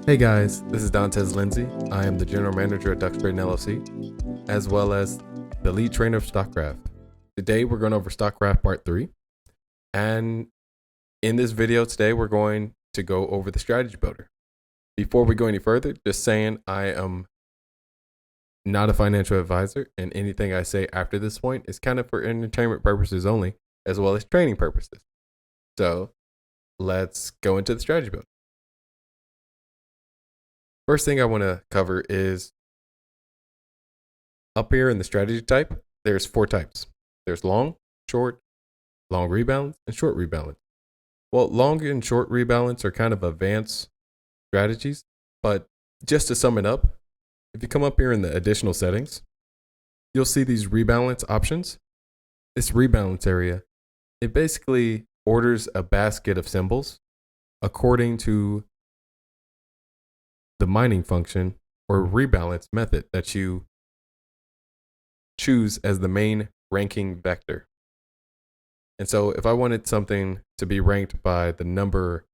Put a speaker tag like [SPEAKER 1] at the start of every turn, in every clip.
[SPEAKER 1] Hey guys, this is Dantes Lindsay. I am the general manager at Ducks Trading LLC, as well as the lead trainer of StockCraft. Today we're going over StockCraft Part 3. And in this video today, we're going to go over the strategy builder. Before we go any further, just saying I am not a financial advisor, and anything I say after this point is kind of for entertainment purposes only, as well as training purposes. So let's go into the strategy builder. First thing I want to cover is up here in the strategy type, there's 4 types. There's long rebalance, and short rebalance. Well, long and short rebalance are kind of advanced strategies, but just to sum it up, if you come up here in the additional settings, you'll see these rebalance options. This rebalance area, it basically orders a basket of symbols according to the mining function or rebalance method that you choose as the main ranking vector. And so if I wanted something to be ranked by the number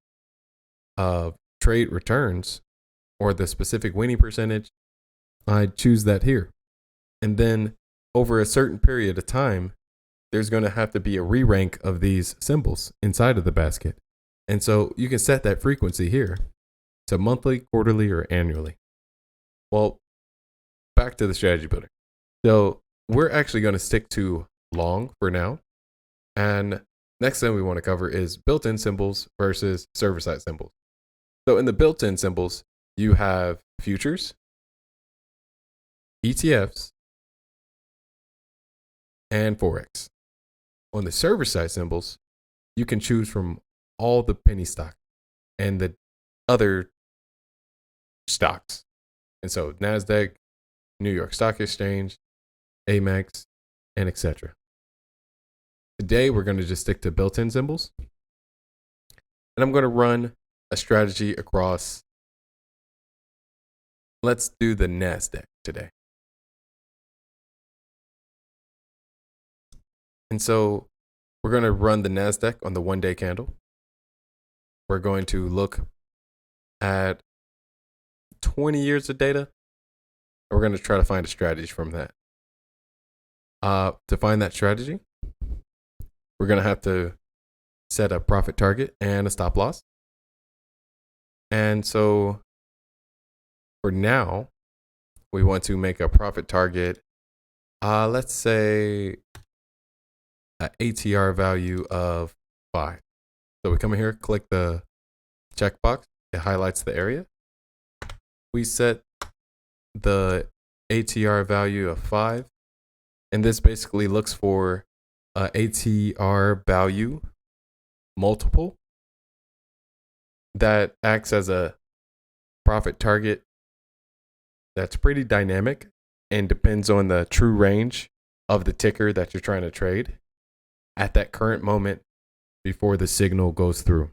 [SPEAKER 1] of trade returns or the specific winning percentage, I'd choose that here. And then over a certain period of time, there's going to have to be a re-rank of these symbols inside of the basket. And so you can set that frequency here to monthly, quarterly, or annually. Well, back to the strategy builder. So we're actually going to stick to long for now. And next thing we want to cover is built-in symbols versus server-side symbols. So in the built-in symbols, you have futures, ETFs, and Forex. On the server-side symbols, you can choose from all the penny stock and the other stocks. And so NASDAQ, New York Stock Exchange, Amex, and etc. Today, we're going to just stick to built-in symbols. And I'm going to run a strategy across, let's do the NASDAQ today. And so we're going to run the NASDAQ on the 1-day candle. We're going to look at 20 years of data. And we're going to try to find a strategy from that. To find that strategy, we're going to have to set a profit target and a stop loss. And so for now, we want to make a profit target, let's say an ATR value of 5. So we come in here, click the checkbox. It highlights the area. We set the ATR value of 5. And this basically looks for a ATR value multiple that acts as a profit target that's pretty dynamic and depends on the true range of the ticker that you're trying to trade at that current moment before the signal goes through.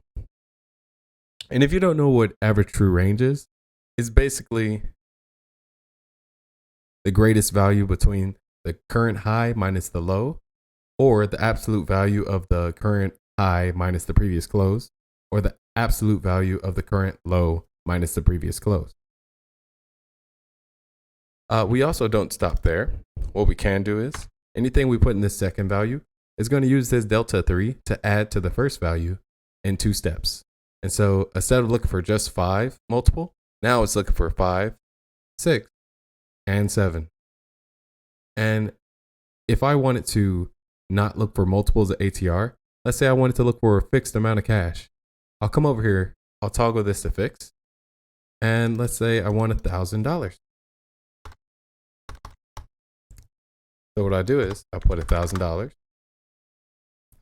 [SPEAKER 1] And if you don't know what average true range is, it's basically the greatest value between the current high minus the low, or the absolute value of the current high minus the previous close, or the absolute value of the current low minus the previous close. We also don't stop there. What we can do is anything we put in this second value is going to use this delta 3 to add to the first value in 2 steps. And so instead of looking for just 5 multiple, now it's looking for 5, 6, and 7. And if I wanted to not look for multiples of ATR, let's say I wanted to look for a fixed amount of cash, I'll come over here, I'll toggle this to fix, and let's say I want $1,000. So what I do is I put $1,000.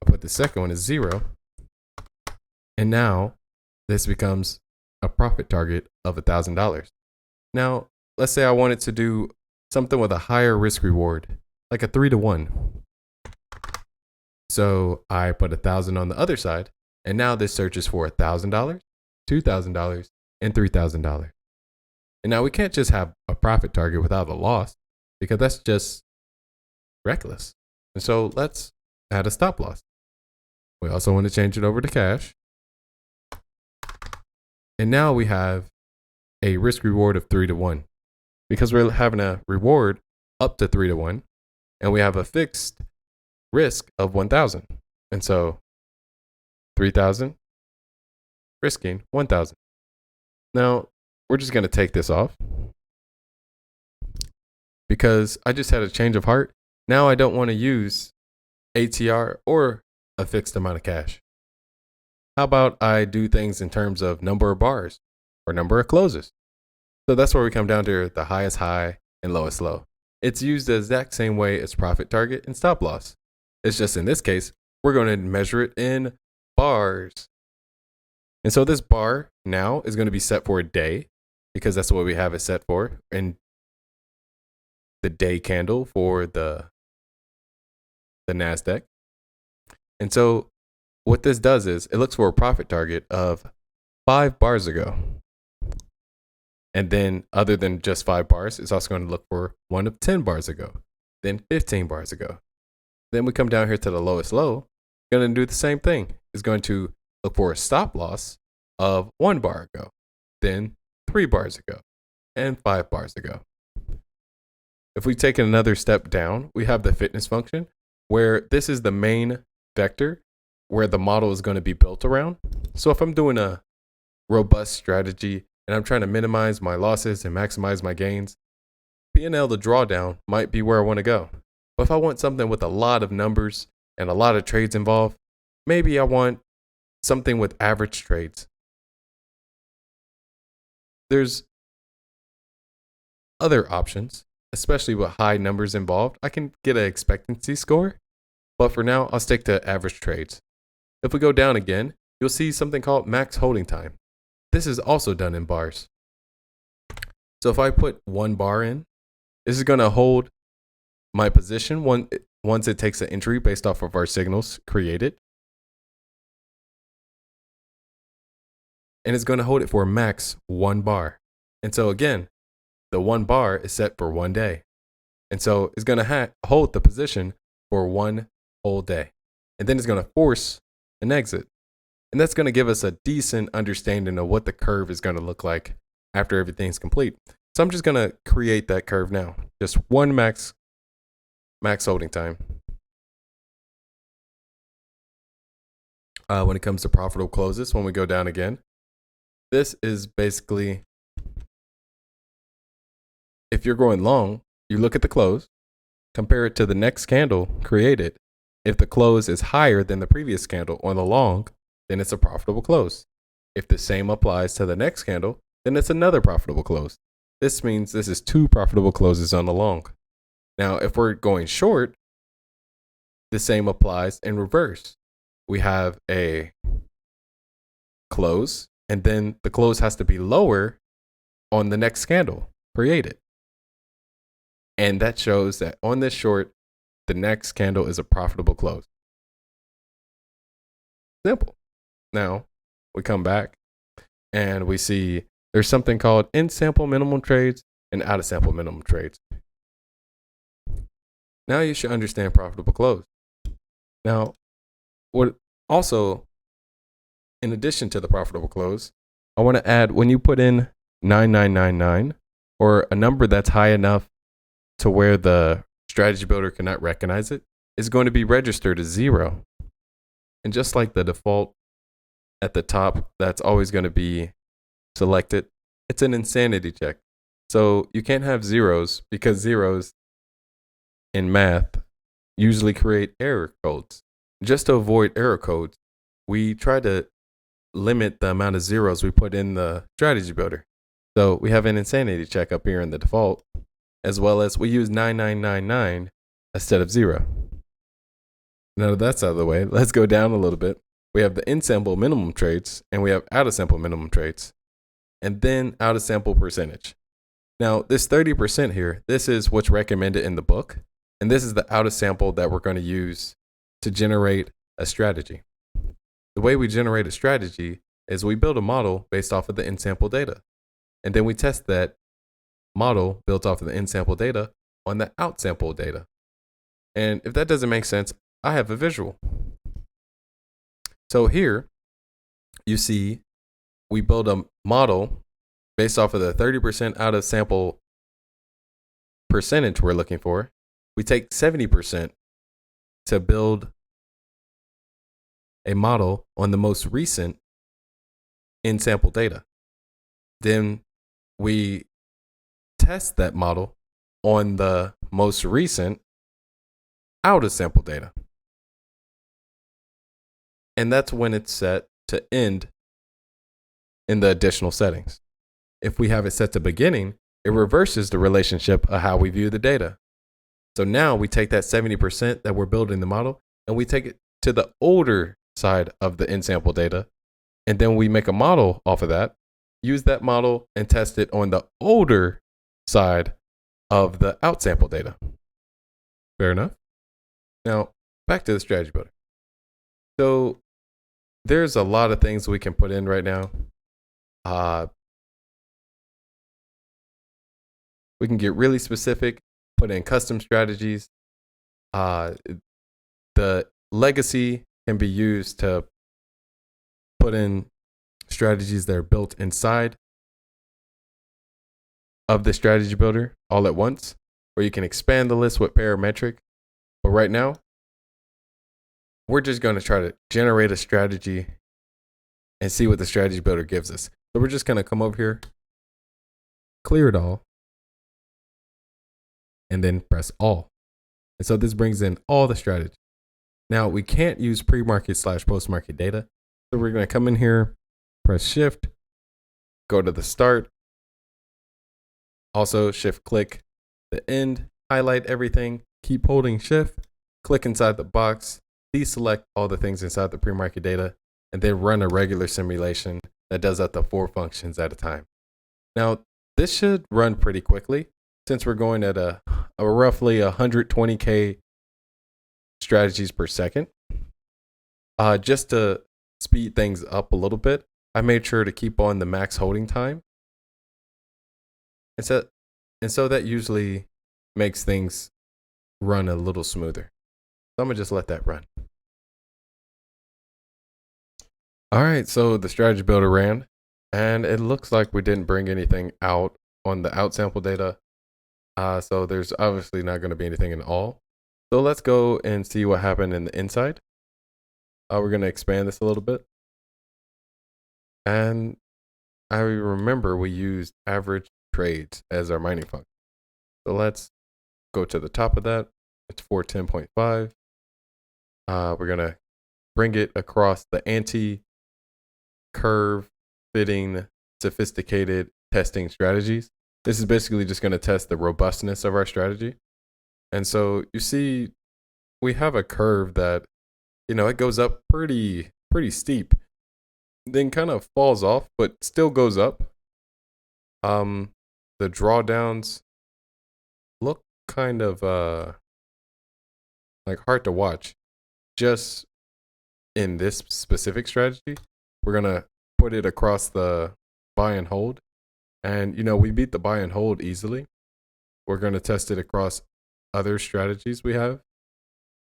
[SPEAKER 1] I put the second one as 0, and now this becomes a profit target of $1,000. Now, let's say I wanted to do something with a higher risk reward, like a 3-to-1. So I put 1,000 on the other side, and now this searches for $1,000, $2,000, and $3,000. And now we can't just have a profit target without a loss, because that's just reckless. And so let's add a stop loss. We also want to change it over to cash. And now we have a risk reward of 3 to 1 because we're having a reward up to 3 to 1 and we have a fixed risk of 1,000. And so 3,000 risking 1,000. Now we're just going to take this off because I just had a change of heart. Now I don't want to use ATR or a fixed amount of cash. How about I do things in terms of number of bars or number of closes? So that's where we come down to the highest high and lowest low. It's used the exact same way as profit target and stop loss. It's just in this case, we're going to measure it in bars. And so this bar now is going to be set for a day because that's what we have it set for. And the day candle for the NASDAQ. And so what this does is it looks for a profit target of 5 bars ago. And then other than just 5 bars, it's also going to look for one of 10 bars ago, then 15 bars ago. Then we come down here to the lowest low, going to do the same thing. It's going to look for a stop loss of 1 bar ago, then 3 bars ago, and 5 bars ago. If we take another step down, we have the fitness function, where this is the main vector where the model is going to be built around. So if I'm doing a robust strategy and I'm trying to minimize my losses and maximize my gains, P&L to drawdown might be where I want to go. But if I want something with a lot of numbers and a lot of trades involved, maybe I want something with average trades. There's other options, especially with high numbers involved. I can get an expectancy score, but for now, I'll stick to average trades. If we go down again, you'll see something called max holding time. This is also done in bars. So if I put 1 bar in, this is going to hold my position once it takes an entry based off of our signals created. And it's going to hold it for max 1 bar. And so again, the 1 bar is set for 1 day. And so it's going to hold the position for 1 whole day. And then it's going to force an exit. And that's going to give us a decent understanding of what the curve is going to look like after everything's complete. So I'm just going to create that curve now. Just 1 max holding time. When it comes to profitable closes, when we go down again, this is basically, if you're going long, you look at the close, compare it to the next candle created. If the close is higher than the previous candle on the long, then it's a profitable close. If the same applies to the next candle, then it's another profitable close. This means this is 2 profitable closes on the long. Now, if we're going short, the same applies in reverse. We have a close, and then the close has to be lower on the next candle created. And that shows that on this short, the next candle is a profitable close. Simple. Now, we come back and we see there's something called in-sample minimum trades and out-of-sample minimum trades. Now you should understand profitable close. Now, what also, in addition to the profitable close, I want to add, when you put in 9999 or a number that's high enough to where the strategy builder cannot recognize it, is going to be registered as 0. And just like the default at the top, that's always going to be selected, it's an insanity check. So you can't have zeros, because zeros in math usually create error codes. Just to avoid error codes, we try to limit the amount of zeros we put in the strategy builder. So we have an insanity check up here in the default, as well as we use 9999 instead of 0. Now that that's out of the way, let's go down a little bit. We have the in-sample minimum trades, and we have out-of-sample minimum trades, and then out-of-sample percentage. Now this 30% here, this is what's recommended in the book, and this is the out-of-sample that we're going to use to generate a strategy. The way we generate a strategy is we build a model based off of the in-sample data, and then we test that model built off of the in-sample data on the out-sample data. And if that doesn't make sense, I have a visual. So here you see we build a model based off of the 30% out of sample percentage we're looking for, we take 70% to build a model on the most recent in sample data. Then we test that model on the most recent out of sample data. And that's when it's set to end in the additional settings. If we have it set to beginning, it reverses the relationship of how we view the data. So now we take that 70% that we're building the model and we take it to the older side of the in sample data. And then we make a model off of that, use that model and test it on the older side of the out sample data. Fair enough. Now, back to the strategy builder. So there's a lot of things we can put in right now. We can get really specific, put in custom strategies. The legacy can be used to put in strategies that are built inside of the strategy builder all at once, or you can expand the list with parametric. But right now, we're just going to try to generate a strategy and see what the strategy builder gives us. So we're just going to come over here, clear it all, and then press all. And so this brings in all the strategy. Now we can't use pre-market / post-market data. So we're going to come in here, press shift, go to the start, also shift click the end, highlight everything, keep holding shift, click inside the box, deselect all the things inside the pre-market data, and then run a regular simulation that does up to 4 functions at a time. Now this should run pretty quickly since we're going at a roughly 120K strategies per second. Just to speed things up a little bit, I made sure to keep on the max holding time. And so that usually makes things run a little smoother. So I'm gonna just let that run. All right, so the strategy builder ran, and it looks like we didn't bring anything out on the out sample data. So there's obviously not going to be anything in all. So let's go and see what happened in the inside. We're going to expand this a little bit. And I remember we used average trades as our mining function. So let's go to the top of that. It's 410.5. We're going to bring it across the anti-curve fitting sophisticated testing strategies. This is basically just going to test the robustness of our strategy. And so you see, we have a curve that, it goes up pretty steep, then kind of falls off, but still goes up. The drawdowns look kind of like hard to watch. Just in this specific strategy, we're going to put it across the buy and hold. And, we beat the buy and hold easily. We're going to test it across other strategies we have.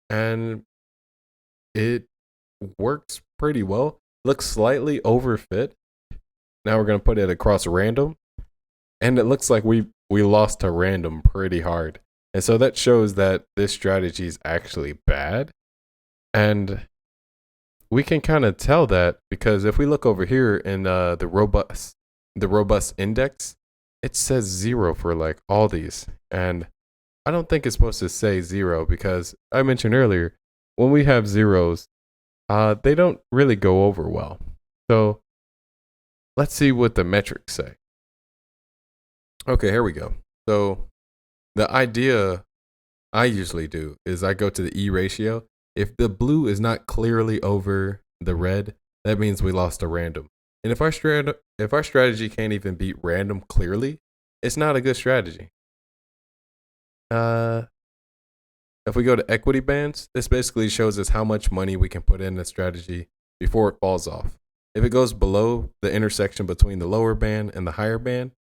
[SPEAKER 1] And it works pretty well. Looks slightly overfit. Now we're going to put it across random. And it looks like we lost to random pretty hard. And so that shows that this strategy is actually bad. And we can kind of tell that because if we look over here in the robust index, it says 0 for like all these. And I don't think it's supposed to say 0 because I mentioned earlier, when we have zeros, they don't really go over well. So let's see what the metrics say. Okay, here we go. So the idea I usually do is I go to the E ratio. If the blue is not clearly over the red, that means we lost a random. And if our strategy can't even beat random clearly, it's not a good strategy. If we go to equity bands, this basically shows us how much money we can put in a strategy before it falls off. If it goes below the intersection between the lower band and the higher band,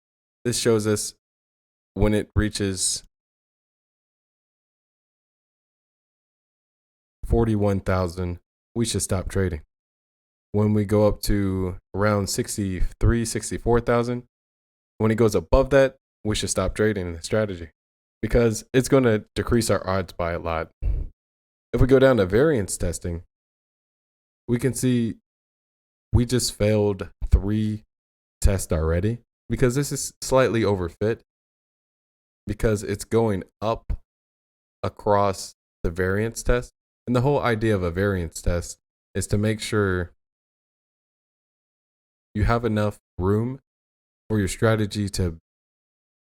[SPEAKER 1] this shows us when it reaches 41,000, we should stop trading. When we go up to around 64,000, When it goes above that, we should stop trading the strategy because it's going to decrease our odds by a lot. If we go down to variance testing, we can see we just failed 3 tests already because this is slightly overfit because it's going up across the variance test. And the whole idea of a variance test is to make sure you have enough room for your strategy to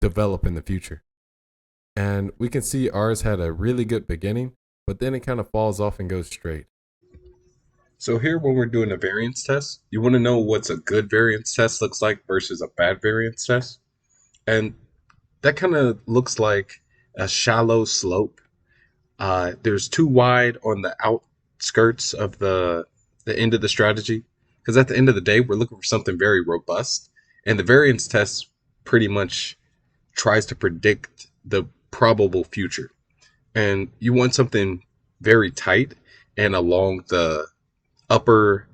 [SPEAKER 1] develop in the future. And we can see ours had a really good beginning, but then it kind of falls off and goes straight.
[SPEAKER 2] So here when we're doing a variance test, you want to know what's a good variance test looks like versus a bad variance test. And that kind of looks like a shallow slope. There's too wide on the outskirts of the end of the strategy. Because at the end of the day, we're looking for something very robust. And the variance test pretty much tries to predict the probable future. And you want something very tight and along the upper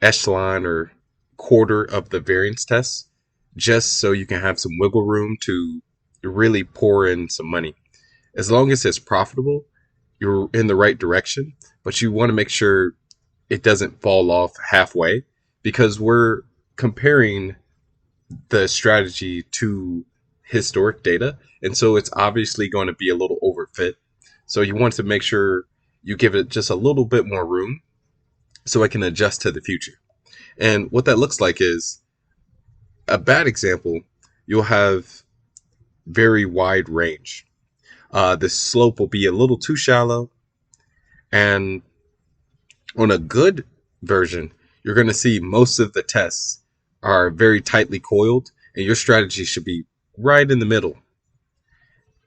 [SPEAKER 2] echelon or quarter of the variance test, just so you can have some wiggle room to really pour in some money. As long as it's profitable, you're in the right direction, but you want to make sure it doesn't fall off halfway because we're comparing the strategy to historic data. And so it's obviously going to be a little overfit. So you want to make sure you give it just a little bit more room so it can adjust to the future. And what that looks like is a bad example, you'll have very wide range. The slope will be a little too shallow. And on a good version, you're going to see most of the tests are very tightly coiled, and your strategy should be right in the middle.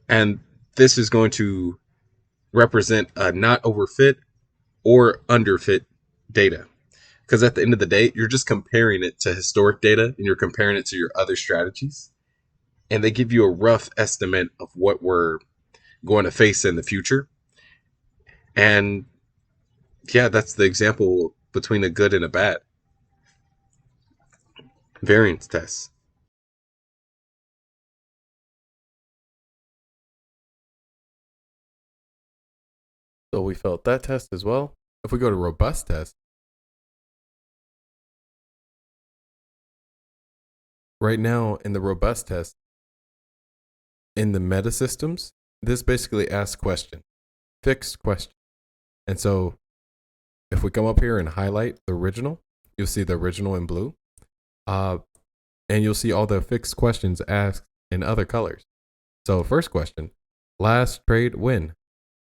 [SPEAKER 2] And this is going to represent a not overfit or underfit data. Because at the end of the day, you're just comparing it to historic data and you're comparing it to your other strategies. And they give you a rough estimate of what we're going to face in the future. And yeah, that's the example between a good and a bad variance test.
[SPEAKER 1] So we failed that test as well. If we go to robust test, right now in the robust test, in the meta systems, this basically asks question, fixed question. And so if we come up here and highlight the original, you'll see the original in blue. And you'll see all the fixed questions asked in other colors. So first question, last trade win.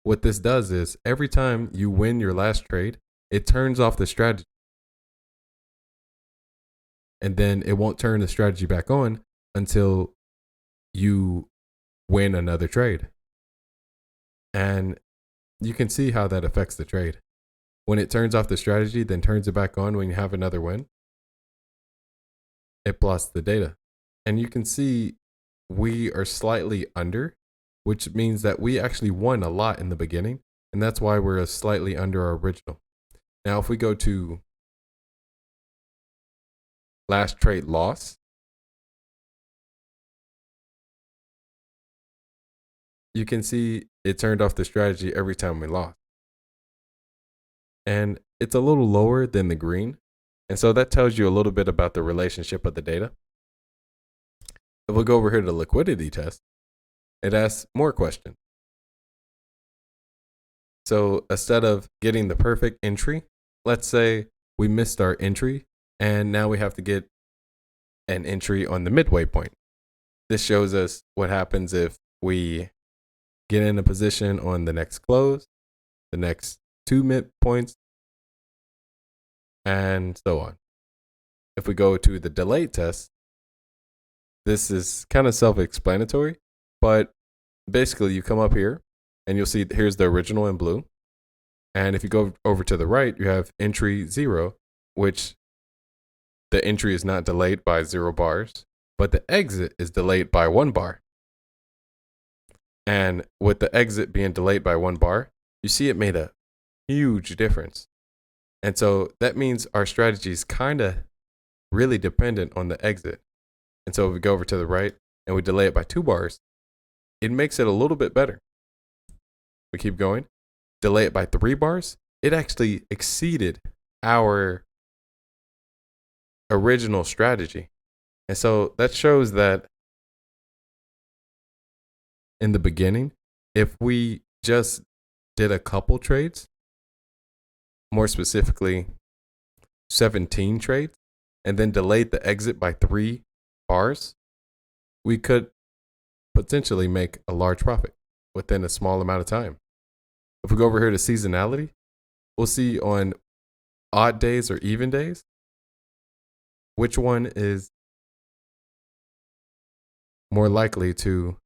[SPEAKER 1] What this does is every time you win your last trade, it turns off the strategy. And then it won't turn the strategy back on until you win another trade. And you can see how that affects the trade. When it turns off the strategy, then turns it back on when you have another win, it plots the data. And you can see we are slightly under, which means that we actually won a lot in the beginning. And that's why we're slightly under our original. Now, if we go to last trade loss, you can see it turned off the strategy every time we lost. And it's a little lower than the green. And so that tells you a little bit about the relationship of the data. If we go over here to the liquidity test, it asks more questions. So instead of getting the perfect entry, let's say we missed our entry and now we have to get an entry on the midway point. This shows us what happens if we get in a position on the next close, the next 2 midpoints, and so on. If we go to the delayed test, this is kind of self-explanatory, but basically you come up here and you'll see here's the original in blue. And if you go over to the right, you have entry 0, which the entry is not delayed by 0 bars, but the exit is delayed by 1 bar. And with the exit being delayed by 1 bar, you see it made a huge difference. And so that means our strategy is kind of really dependent on the exit. And so if we go over to the right and we delay it by 2 bars, it makes it a little bit better. We keep going. Delay it by 3 bars. It actually exceeded our original strategy. And so that shows that in the beginning, if we just did a couple trades, more specifically 17 trades, and then delayed the exit by 3 bars, we could potentially make a large profit within a small amount of time. If we go over here to seasonality, we'll see on odd days or even days which one is more likely to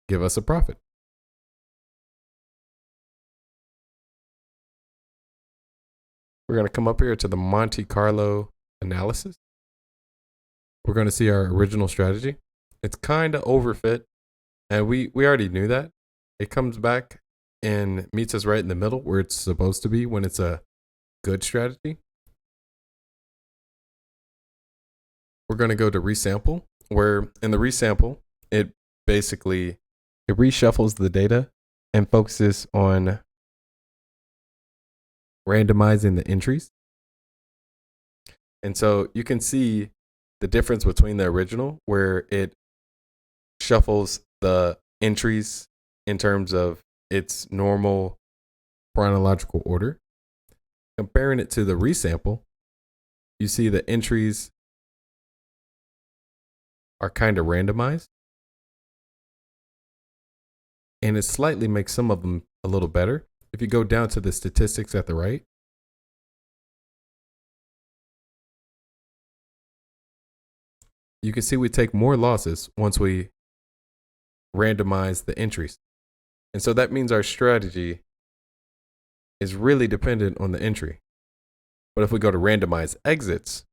[SPEAKER 1] give us a profit. We're going to come up here to the Monte Carlo analysis. We're going to see our original strategy. It's kind of overfit, and we already knew that. It comes back and meets us right in the middle where it's supposed to be when it's a good strategy. We're going to go to resample, where in the resample, it basically it reshuffles the data and focuses on randomizing the entries. And so you can see the difference between the original, where it shuffles the entries in terms of its normal chronological order. Comparing it to the resample, you see the entries are kind of randomized, and it slightly makes some of them a little better. If you go down to the statistics at the right, you can see we take more losses once we randomize the entries. And so that means our strategy is really dependent on the entry. But if we go to randomize exits,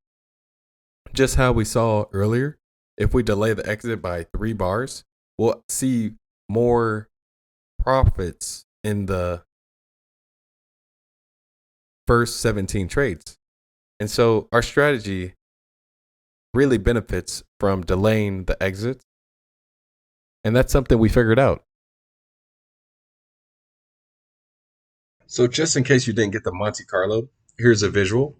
[SPEAKER 1] just how we saw earlier, if we delay the exit by 3 bars, we'll see more profits in the first 17 trades. And so our strategy really benefits from delaying the exits. And that's something we figured out.
[SPEAKER 2] So just in case you didn't get the Monte Carlo, here's a visual.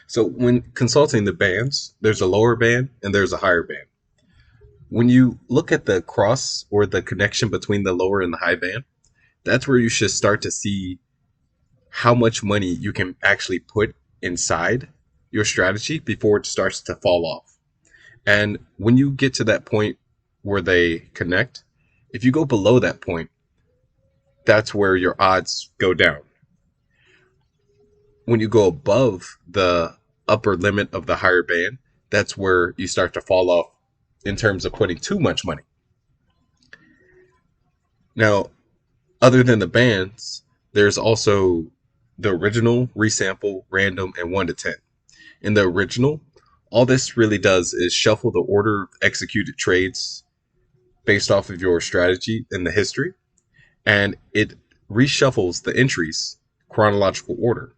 [SPEAKER 2] So when consulting the bands, there's a lower band and there's a higher band. When you look at the cross or the connection between the lower and the high band, that's where you should start to see how much money you can actually put inside your strategy before it starts to fall off. And when you get to that point where they connect, if you go below that point, that's where your odds go down. When you go above the upper limit of the higher band, that's where you start to fall off in terms of putting too much money. Now, other than the bands, there's also the original, resample, random, and 1 to 10. In the original, all this really does is shuffle the order of executed trades based off of your strategy in the history, and it reshuffles the entries chronological order.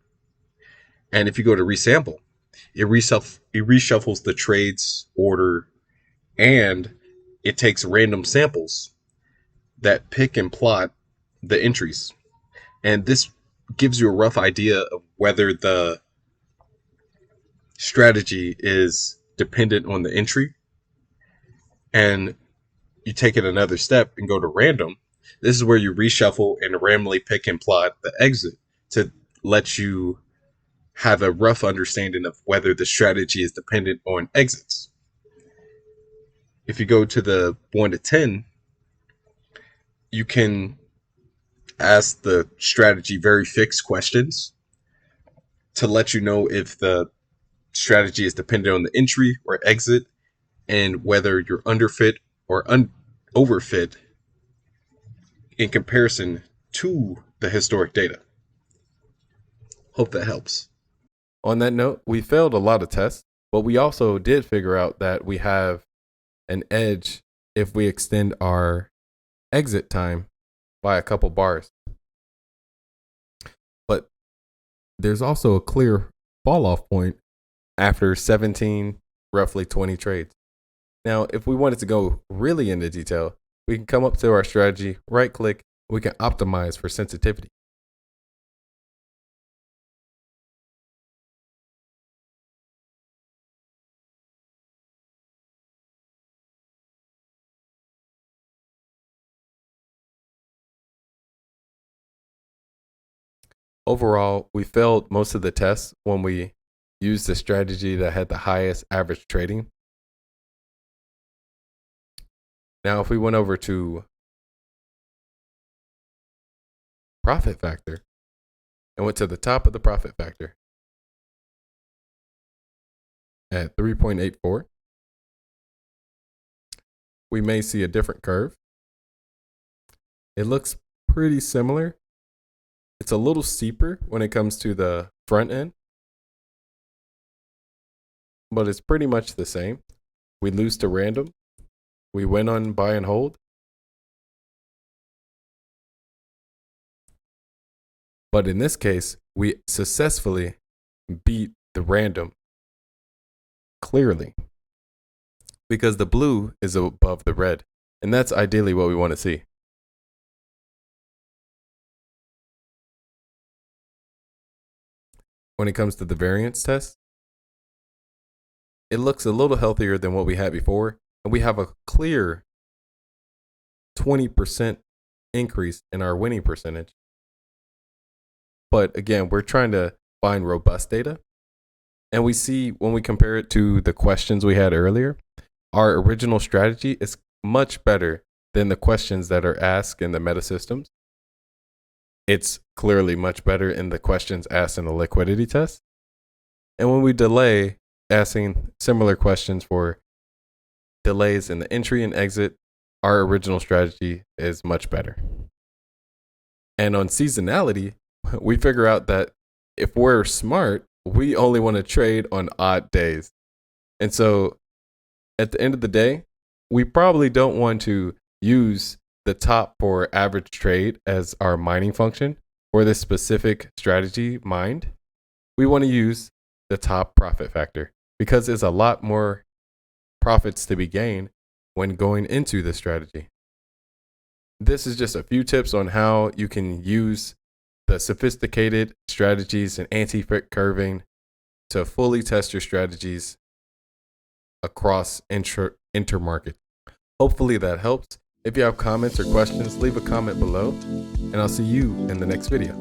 [SPEAKER 2] And if you go to resample, it reshuffles the trades order, and it takes random samples that pick and plot the entries. And this gives you a rough idea of whether the strategy is dependent on the entry. And you take it another step and go to random. This is where you reshuffle and randomly pick and plot the exit to let you have a rough understanding of whether the strategy is dependent on exits. If you go to the 1 to 10, you can ask the strategy very fixed questions to let you know if the strategy is dependent on the entry or exit, and whether you're underfit or overfit in comparison to the historic data. Hope that helps.
[SPEAKER 1] On that note, we failed a lot of tests, but we also did figure out that we have an edge if we extend our exit time by a couple bars. But there's also a clear fall off point after 17, roughly 20 trades. Now, if we wanted to go really into detail, we can come up to our strategy, right click, we can optimize for sensitivity. Overall, we failed most of the tests when we used the strategy that had the highest average trading. Now, if we went over to profit factor and went to the top of the profit factor at 3.84, we may see a different curve. It looks pretty similar. It's a little steeper when it comes to the front end, but it's pretty much the same. We lose to random. We win on buy and hold. But in this case, we successfully beat the random clearly because the blue is above the red. And that's ideally what we want to see. When it comes to the variance test, it looks a little healthier than what we had before. And we have a clear 20% increase in our winning percentage. But again, we're trying to find robust data. And we see when we compare it to the questions we had earlier, our original strategy is much better than the questions that are asked in the meta systems. It's clearly much better in the questions asked in the liquidity test. And when we delay asking similar questions for delays in the entry and exit, our original strategy is much better. And on seasonality, we figure out that if we're smart, we only want to trade on odd days. And so at the end of the day, we probably don't want to use the top for average trade as our mining function for this specific strategy mined. We want to use the top profit factor because there's a lot more profits to be gained when going into the strategy. This is just a few tips on how you can use the sophisticated strategies and anti-fit curving to fully test your strategies across intermarket. Hopefully that helps. If you have comments or questions, leave a comment below, and I'll see you in the next video.